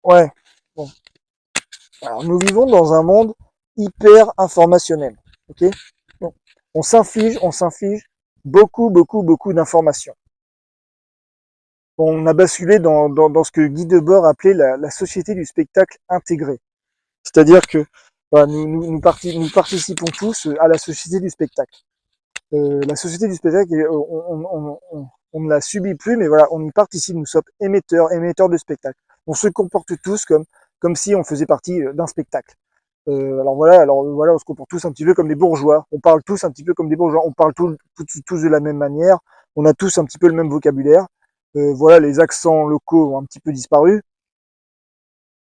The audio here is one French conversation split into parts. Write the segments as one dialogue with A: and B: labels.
A: Ouais. Bon. Alors, nous vivons dans un monde hyper informationnel. Ok. Bon. On s'inflige beaucoup d'informations. On a basculé dans ce que Guy Debord appelait la société du spectacle intégré. C'est-à-dire que bah, nous participons tous à la société du spectacle. La société du spectacle, on ne la subit plus, mais voilà, on y participe, nous sommes émetteurs de spectacle. On se comporte tous comme si on faisait partie d'un spectacle. Alors voilà, on se comporte tous un petit peu comme des bourgeois. On parle tous un petit peu comme des bourgeois. On parle tous de la même manière. On a tous un petit peu le même vocabulaire. Voilà, les accents locaux ont un petit peu disparu.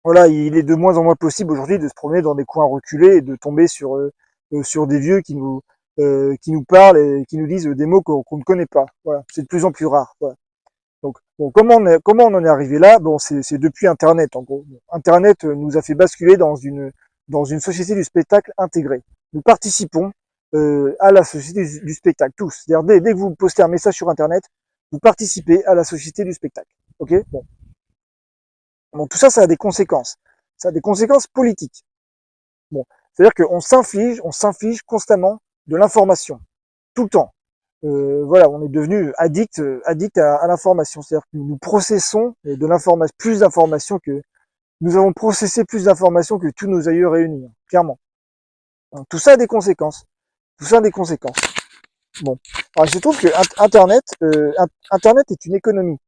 A: Voilà, il est de moins en moins possible aujourd'hui de se promener dans des coins reculés et de tomber sur des vieux qui nous parlent et qui nous disent des mots qu'on ne connaît pas. Voilà, c'est de plus en plus rare. Voilà. Donc, bon, comment on en est arrivé là? Bon, c'est depuis Internet, en gros. Internet nous a fait basculer dans une société du spectacle intégrée. Nous participons à la société du spectacle, tous. C'est-à-dire, dès que vous postez un message sur Internet, vous participez à la société du spectacle. Ok? Bon. Bon, tout ça, ça a des conséquences. Ça a des conséquences politiques. Bon, c'est-à-dire qu'on on s'inflige constamment de l'information, tout le temps. Voilà, on est devenu addict à l'information. C'est-à-dire que nous processons de l'information, plus d'informations que nous avons processé plus d'informations que tous nos aïeux réunis, hein, clairement. Donc, tout ça a des conséquences. Tout ça a des conséquences. Bon, alors je trouve que Internet est une économie.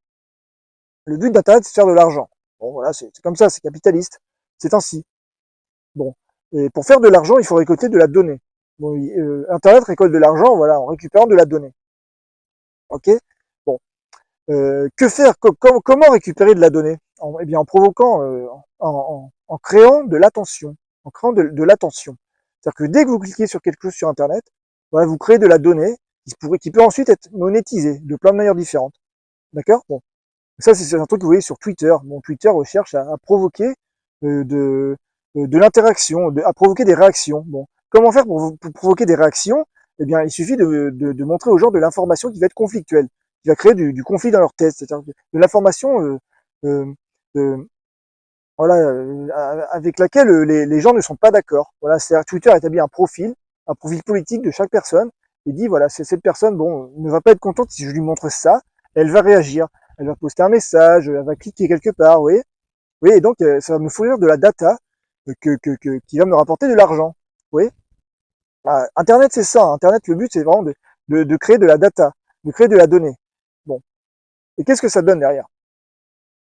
A: Le but d'Internet, c'est de faire de l'argent. Bon, voilà, c'est comme ça, c'est capitaliste. C'est ainsi. Bon, et pour faire de l'argent, il faut récolter de la donnée. Bon, Internet récolte de l'argent, voilà, en récupérant de la donnée. Ok. Bon, que faire? Comment récupérer de la donnée? Eh bien, en provoquant, en créant de l'attention, en créant de l'attention. C'est-à-dire que dès que vous cliquez sur quelque chose sur Internet, voilà, vous créez de la donnée qui peut ensuite être monétisée de plein de manières différentes. D'accord? Bon, ça c'est un truc que vous voyez sur Twitter. Bon, Twitter recherche à provoquer de l'interaction, à provoquer des réactions. Bon, comment faire pour provoquer des réactions? Eh bien, il suffit de montrer aux gens de l'information qui va être conflictuelle, qui va créer du conflit dans leur tête, c'est-à-dire de l'information euh, euh, voilà, avec laquelle les gens ne sont pas d'accord. Voilà, c'est-à-dire Twitter établit un profil politique de chaque personne, et dit voilà, cette personne, bon, ne va pas être contente si je lui montre ça, elle va réagir, elle va poster un message, elle va cliquer quelque part, vous voyez. Oui, et donc ça va me fournir de la data qui va me rapporter de l'argent. Oui. Internet, c'est ça. Internet, le but, c'est vraiment de créer de la data, de créer de la donnée. Bon. Et qu'est-ce que ça donne derrière?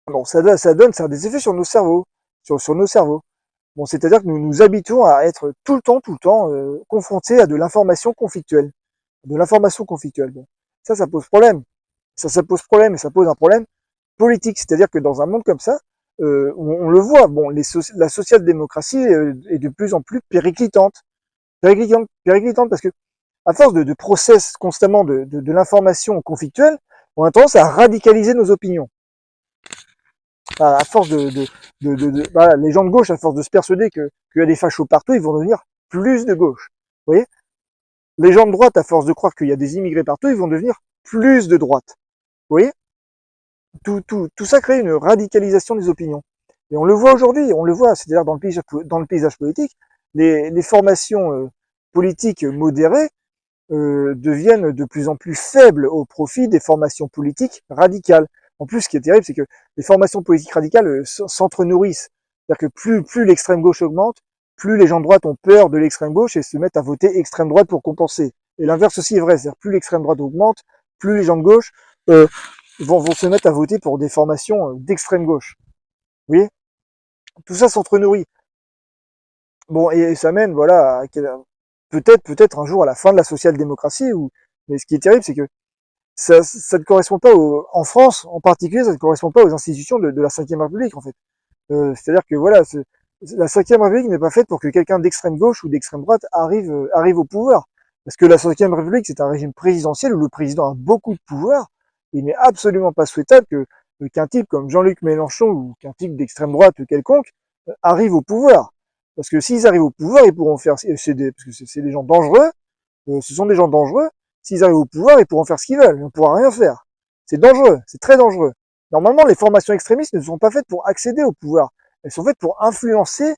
A: Bon, ça a des effets sur nos cerveaux, sur nos cerveaux. Bon, c'est-à-dire que nous nous habituons à être tout le temps, confrontés à de l'information conflictuelle. De l'information conflictuelle. Bon. Ça pose problème. Ça pose problème, et ça pose un problème politique. C'est-à-dire que dans un monde comme ça, on le voit, bon, la social-démocratie est de plus en plus périclitante. Périclitante parce que, à force de process constamment de l'information conflictuelle, on a tendance à radicaliser nos opinions. À force voilà, les gens de gauche, à force de se persuader qu'il y a des fachos partout, ils vont devenir plus de gauche. Vous voyez? Les gens de droite, à force de croire qu'il y a des immigrés partout, ils vont devenir plus de droite. Vous voyez? Tout ça crée une radicalisation des opinions. Et on le voit aujourd'hui, on le voit, c'est-à-dire dans le paysage politique, les formations politiques modérées deviennent de plus en plus faibles au profit des formations politiques radicales. En plus, ce qui est terrible, c'est que les formations politiques radicales s'entre-nourrissent. C'est-à-dire que plus l'extrême gauche augmente, plus les gens de droite ont peur de l'extrême gauche et se mettent à voter extrême droite pour compenser. Et l'inverse aussi est vrai, c'est-à-dire plus l'extrême droite augmente, plus les gens de gauche vont se mettre à voter pour des formations d'extrême gauche. Vous voyez? Tout ça s'entre-nourrit. Bon, et ça mène, voilà, peut-être un jour à la fin de la social-démocratie, mais ce qui est terrible, c'est que ça ne correspond pas en France, en particulier, ça ne correspond pas aux institutions de la Cinquième République, en fait. C'est-à-dire que voilà, la Cinquième République n'est pas faite pour que quelqu'un d'extrême gauche ou d'extrême droite arrive au pouvoir. Parce que la Cinquième République, c'est un régime présidentiel où le président a beaucoup de pouvoir. Il n'est absolument pas souhaitable qu'un type comme Jean-Luc Mélenchon ou qu'un type d'extrême droite quelconque arrive au pouvoir. Parce que s'ils arrivent au pouvoir, ils pourront faire, parce que c'est des gens dangereux, ce sont des gens dangereux, s'ils arrivent au pouvoir, ils pourront faire ce qu'ils veulent, ils ne pourront rien faire. C'est dangereux, c'est très dangereux. Normalement, les formations extrémistes ne sont pas faites pour accéder au pouvoir. elles sont faites pour influencer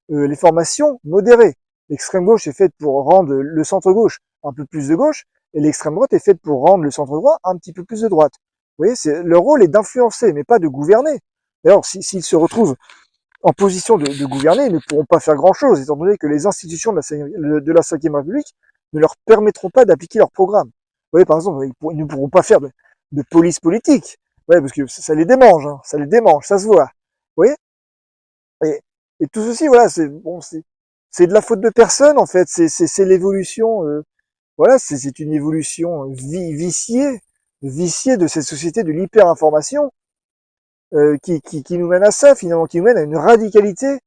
A: les formations modérées. L'extrême gauche est faite pour rendre le centre gauche un peu plus de gauche, et l'extrême droite est faite pour rendre le centre droit un petit peu plus de droite. Vous voyez, leur rôle est d'influencer, mais pas de gouverner. D'ailleurs, s'ils se retrouvent en position de gouverner, ils ne pourront pas faire grand-chose, étant donné que les institutions de la Cinquième République ne leur permettront pas d'appliquer leur programme. Vous voyez, par exemple, ils ne pourront pas faire de police politique, ouais, parce que ça les démange, hein, ça les démange, ça se voit. Vous voyez, et, et tout ceci, voilà, c'est de la faute de personne en fait. C'est l'évolution, voilà, c'est une évolution viciée de cette société de l'hyper-information qui nous mène à ça finalement, qui nous mène à une radicalité,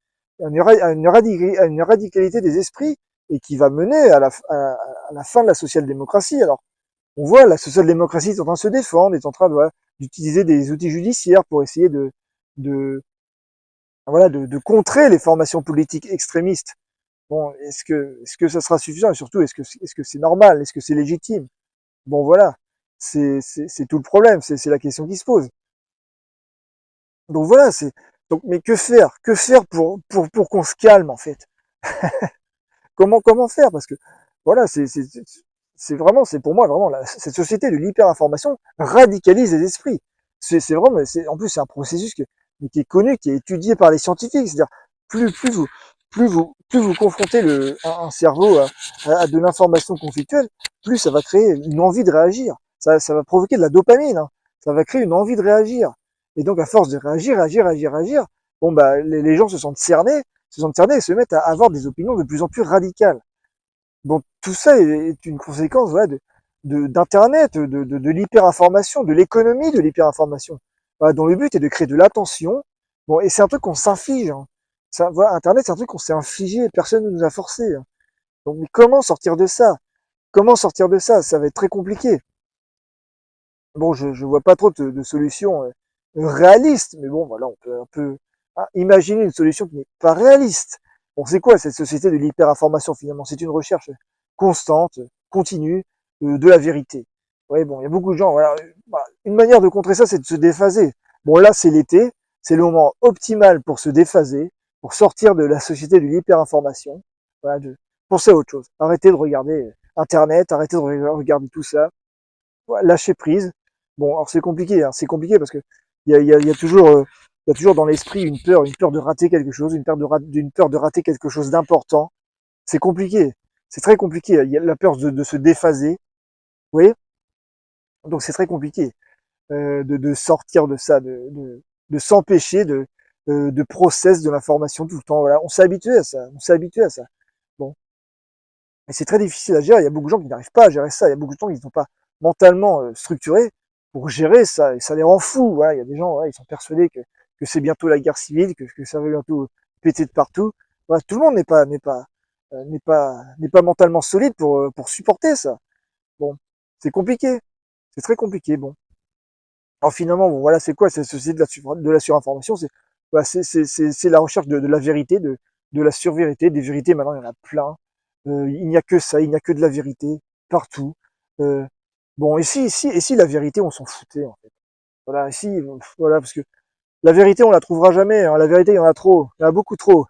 A: à une radicalité des esprits et qui va mener à la fin de la social-démocratie. Alors, on voit la social-démocratie est en train de se défendre, est en train de, voilà, d'utiliser des outils judiciaires pour essayer de, voilà, de contrer les formations politiques extrémistes. Bon, est-ce que ça sera suffisant et surtout, est-ce que c'est normal, est-ce que c'est légitime? Bon, voilà, c'est tout le problème, c'est la question qui se pose. Donc voilà, donc mais que faire pour qu'on se calme en fait? Comment faire? Parce que voilà, c'est vraiment, c'est pour moi vraiment cette société de l'hyper-information radicalise les esprits. C'est vraiment, en plus c'est un processus qui est connu, qui est étudié par les scientifiques. C'est-à-dire plus vous confrontez un cerveau à de l'information conflictuelle, plus ça va créer une envie de réagir. Ça va provoquer de la dopamine, hein. Ça va créer une envie de réagir. Et donc à force de réagir, bon bah les gens se sentent cernés et se mettent à avoir des opinions de plus en plus radicales. Bon, tout ça est une conséquence voilà, d'Internet, de l'hyperinformation, de l'économie de l'hyperinformation, voilà, dont le but est de créer de l'attention. Bon, et c'est un truc qu'on s'inflige. Hein. Ça, voilà, Internet, c'est un truc qu'on s'est infligé, personne ne nous a forcé. Hein. Donc, mais comment sortir de ça? Comment sortir de ça? Ça va être très compliqué. Bon, je vois pas trop de solutions réalistes, mais bon, voilà, on peut imaginer une solution qui n'est pas réaliste. Bon, c'est quoi cette société de l'hyperinformation finalement? C'est une recherche constante, continue, de la vérité. Ouais, bon, il y a beaucoup de gens, voilà, voilà. Une manière de contrer ça, c'est de se déphaser. Bon, là, c'est l'été, c'est le moment optimal pour se déphaser, pour sortir de la société de l'hyperinformation. Voilà, penser à autre chose. Arrêtez de regarder Internet, arrêtez de regarder tout ça. Voilà, lâcher prise. Bon, alors c'est compliqué parce que il y a toujours, il y a toujours dans l'esprit une peur de rater quelque chose, une peur de rater quelque chose d'important. C'est compliqué, c'est très compliqué. Il y a la peur de se déphaser, vous voyez. Donc c'est très compliqué de sortir de ça, de s'empêcher de process de l'information tout le temps. Voilà, on s'est habitué à ça, on s'est habitué à ça. Bon, et c'est très difficile à gérer. Il y a beaucoup de gens qui n'arrivent pas à gérer ça. Il y a beaucoup de gens qui ne sont pas mentalement structurés pour gérer ça. Et ça les rend fous. Voilà. Il y a des gens, voilà, ils sont persuadés que c'est bientôt la guerre civile, que ça va bientôt péter de partout. Voilà, tout le monde n'est pas mentalement solide pour supporter ça. Bon, c'est compliqué. C'est très compliqué. Bon. Alors finalement, bon, voilà, c'est quoi cette société de la surinformation? Voilà, c'est la recherche de la vérité, de la survérité. Des vérités, maintenant, il y en a plein. Il n'y a que ça, il n'y a que de la vérité partout. Euh, bon, et si la vérité, on s'en foutait, en fait. Voilà, ici, voilà, parce que la vérité, on la trouvera jamais. Hein. La vérité, il y en a trop. Il y en a beaucoup trop.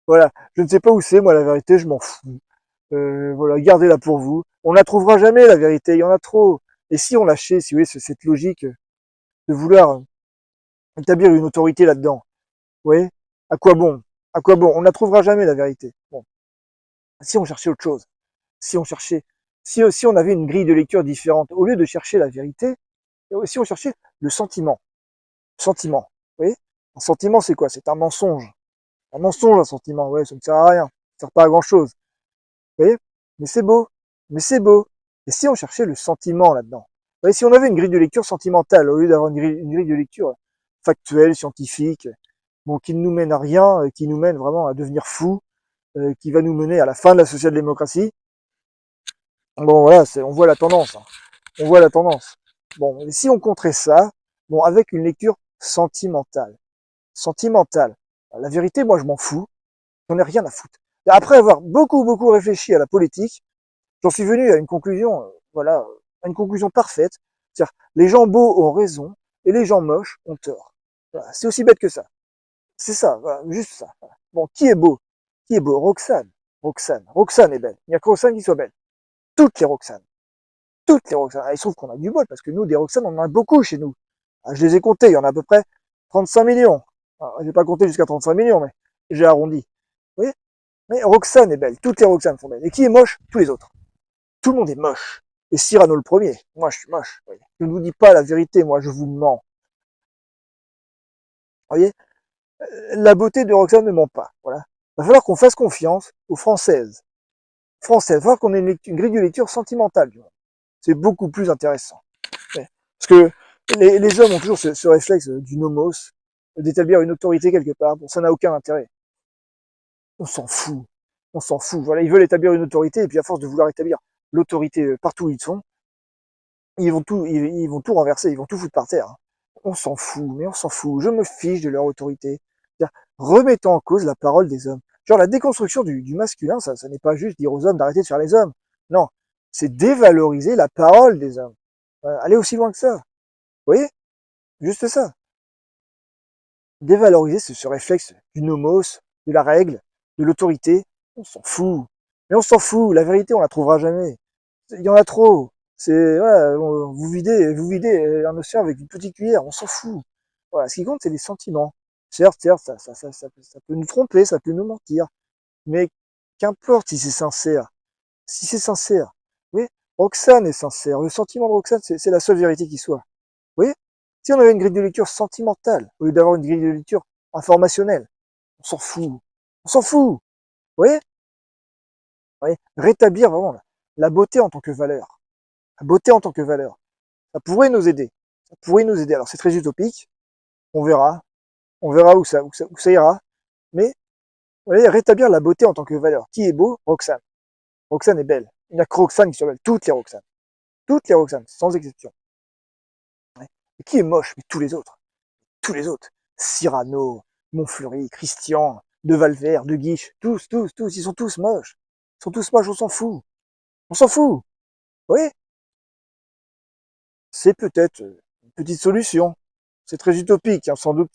A: Voilà, je ne sais pas où c'est, moi, la vérité, je m'en fous. Voilà, gardez-la pour vous. On la trouvera jamais, la vérité, il y en a trop. Et si on lâchait, si vous voyez, cette logique de vouloir établir une autorité là-dedans, vous voyez, à quoi bon? À quoi bon? On ne la trouvera jamais, la vérité. Bon, si on cherchait autre chose, si on cherchait, si on avait une grille de lecture différente, au lieu de chercher la vérité, si on cherchait le sentiment, sentiment, vous voyez, un sentiment c'est quoi? C'est un mensonge un sentiment, ouais, ça ne sert à rien, ça ne sert pas à grand chose, vous voyez, mais c'est beau, mais c'est beau, et si on cherchait le sentiment là-dedans, vous voyez, si on avait une grille de lecture sentimentale, au lieu d'avoir une grille de lecture factuelle, scientifique, bon, qui ne nous mène à rien, qui nous mène vraiment à devenir fous, qui va nous mener à la fin de la social-démocratie, bon voilà, on voit la tendance. Hein. On voit la tendance. Bon, et si on contrait ça, bon, avec une lecture sentimentale. Sentimentale. La vérité, moi, je m'en fous. J'en ai rien à foutre. Et après avoir beaucoup réfléchi à la politique, j'en suis venu à une conclusion, voilà, à une conclusion parfaite. C'est-à-dire, les gens beaux ont raison et les gens moches ont tort. Voilà, c'est aussi bête que ça. C'est ça, voilà, juste ça. Voilà. Bon, qui est beau? Qui est beau? Roxane. Roxane. Roxane est belle. Il n'y a que Roxane qui soit belle. Toutes les Roxane. Toutes les Roxane. Ah, il se trouve qu'on a du bol, parce que nous, des Roxane, on en a beaucoup chez nous. Ah, je les ai comptés, il y en a à peu près 35 millions. Ah, j'ai pas compté jusqu'à 35 millions, mais j'ai arrondi. Vous voyez? Mais Roxane est belle. Toutes les Roxane sont belles. Et qui est moche? Tous les autres. Tout le monde est moche. Et Cyrano le premier. Moi, je suis moche. Vous voyez. Je ne vous dis pas la vérité, moi, je vous mens. Vous voyez? La beauté de Roxane ne ment pas. Voilà. Il va falloir qu'on fasse confiance aux Françaises. Françaises. Il va falloir qu'on ait une grille de lecture sentimentale du monde. C'est beaucoup plus intéressant. Parce que les hommes ont toujours ce réflexe du nomos, d'établir une autorité quelque part. Bon, ça n'a aucun intérêt. On s'en fout. On s'en fout. Voilà, ils veulent établir une autorité, et puis à force de vouloir établir l'autorité partout où ils sont, ils vont tout renverser, ils vont tout foutre par terre. On s'en fout, mais on s'en fout. Je me fiche de leur autorité. Remettons en cause la parole des hommes. Genre la déconstruction du masculin, ça n'est pas juste dire aux hommes d'arrêter de faire les hommes. Non, c'est dévaloriser la parole des hommes. Aller aussi loin que ça. Vous voyez? Juste ça. Dévaloriser ce réflexe du nomos, de la règle, de l'autorité. On s'en fout. Mais on s'en fout. La vérité, on la trouvera jamais. Il y en a trop. C'est, voilà, vous videz un océan avec une petite cuillère. On s'en fout. Voilà. Ce qui compte, c'est les sentiments. Certes, ça peut nous tromper, ça peut nous mentir. Mais qu'importe si c'est sincère. Si c'est sincère. Oui, Roxane est sincère. Le sentiment de Roxane, c'est la seule vérité qui soit. Vous voyez? Si on avait une grille de lecture sentimentale, au lieu d'avoir une grille de lecture informationnelle, on s'en fout. On s'en fout. Vous voyez? Vous voyez? Rétablir vraiment la beauté en tant que valeur. La beauté en tant que valeur. Ça pourrait nous aider. Ça pourrait nous aider. Alors c'est très utopique. On verra. On verra où ça ira. Mais, vous voyez, rétablir la beauté en tant que valeur. Qui est beau? Roxane. Roxane est belle. Il n'y a que Roxane qui soit belle. Toutes les Roxane. Toutes les Roxane, sans exception. Ouais. Et qui est moche? Mais tous les autres. Tous les autres. Cyrano, Montfleury, Christian, De Valvert, De Guiche, tous, ils sont tous moches. Ils sont tous moches, on s'en fout. On s'en fout. Oui, c'est peut-être une petite solution. C'est très utopique, hein, sans doute,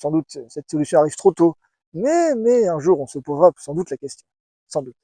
A: cette solution arrive trop tôt. Mais un jour, on se posera sans doute la question. Sans doute.